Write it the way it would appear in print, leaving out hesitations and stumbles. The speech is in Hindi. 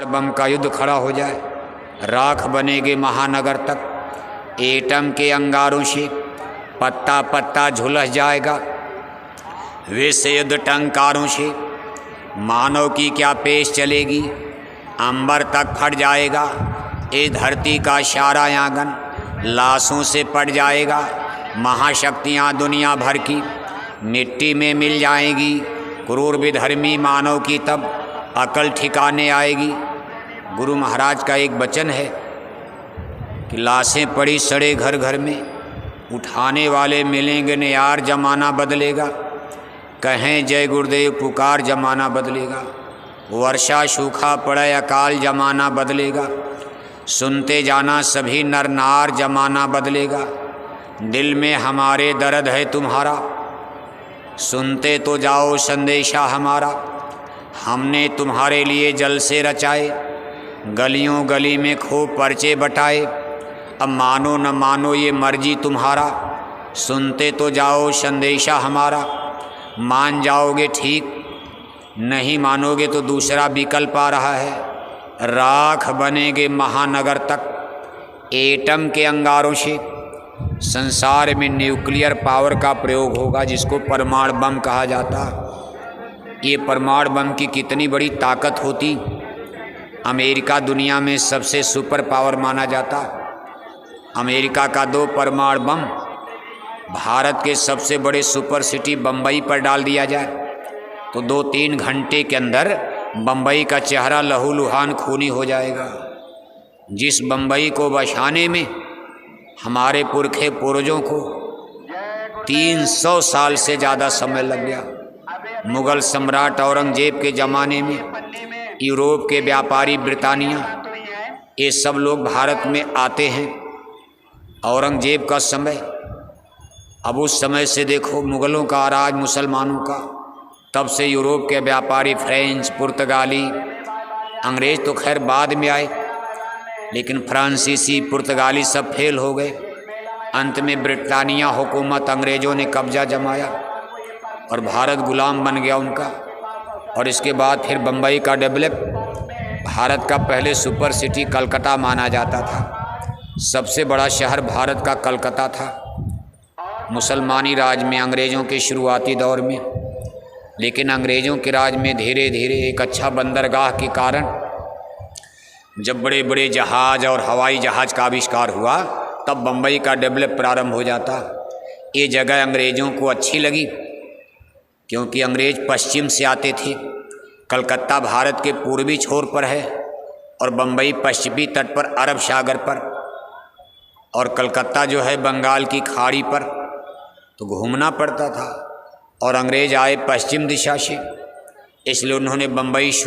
बम का युद्ध खड़ा हो जाए, राख बनेगे महानगर तक, एटम के अंगारों से पत्ता पत्ता झुलस जाएगा, विश्व युद्ध टंकारों से मानव की क्या पेश चलेगी, अंबर तक फट जाएगा, इस धरती का सारा आंगन लाशों से पट जाएगा, महाशक्तियाँ दुनिया भर की मिट्टी में मिल जाएंगी, क्रूर विधर्मी मानव की तब अकल ठिकाने आएगी। गुरु महाराज का एक वचन है कि लाशें पड़ी सड़े घर घर में, उठाने वाले मिलेंगे न यार, जमाना बदलेगा, कहें जय गुरुदेव पुकार, जमाना बदलेगा, वर्षा सूखा पड़े अकाल, जमाना बदलेगा, सुनते जाना सभी नर नार, जमाना बदलेगा, दिल में हमारे दर्द है तुम्हारा, सुनते तो जाओ संदेशा हमारा, हमने तुम्हारे लिए जलसे रचाए, गलियों गली में खूब पर्चे बटाए, अब मानो न मानो ये मर्जी तुम्हारा, सुनते तो जाओ संदेशा हमारा, मान जाओगे ठीक, नहीं मानोगे तो दूसरा विकल्प आ रहा है, राख बनेगे महानगर तक, एटम के अंगारों से संसार में न्यूक्लियर पावर का प्रयोग होगा, जिसको परमाणु बम कहा जाता। ये परमाणु बम की कितनी बड़ी ताकत होती, अमेरिका दुनिया में सबसे सुपर पावर माना जाता। अमेरिका का 2 परमाणु बम भारत के सबसे बड़े सुपर सिटी बम्बई पर डाल दिया जाए तो 2-3 घंटे के अंदर बम्बई का चेहरा लहूलुहान खूनी हो जाएगा। जिस बम्बई को बसाने में हमारे पुरखे पूर्वजों को 300 साल से ज़्यादा समय लग गया। मुग़ल सम्राट औरंगजेब के ज़माने में यूरोप के व्यापारी ब्रिटानिया, ये सब लोग भारत में आते हैं। औरंगजेब का समय, अब उस समय से देखो मुग़लों का राज, मुसलमानों का, तब से यूरोप के व्यापारी फ्रेंच, पुर्तगाली, अंग्रेज़ तो खैर बाद में आए, लेकिन फ्रांसीसी, पुर्तगाली सब फेल हो गए। अंत में ब्रिटानिया हुकूमत, अंग्रेज़ों ने कब्जा जमाया और भारत गुलाम बन गया उनका। और इसके बाद फिर बम्बई का डेवलप, भारत का पहले सुपर सिटी कलकत्ता माना जाता था। सबसे बड़ा शहर भारत का कलकत्ता था मुसलमानी राज में, अंग्रेज़ों के शुरुआती दौर में। लेकिन अंग्रेज़ों के राज में धीरे धीरे एक अच्छा बंदरगाह के कारण जब बड़े बड़े जहाज़ और हवाई जहाज़ का आविष्कार हुआ, तब बम्बई का डेवलप प्रारंभ हो जाता। ये जगह अंग्रेज़ों को अच्छी लगी क्योंकि अंग्रेज़ पश्चिम से आते थे। कलकत्ता भारत के पूर्वी छोर पर है और बम्बई पश्चिमी तट पर, अरब सागर पर, और कलकत्ता जो है बंगाल की खाड़ी पर, तो घूमना पड़ता था। और अंग्रेज़ आए पश्चिम दिशा से, इसलिए उन्होंने बम्बई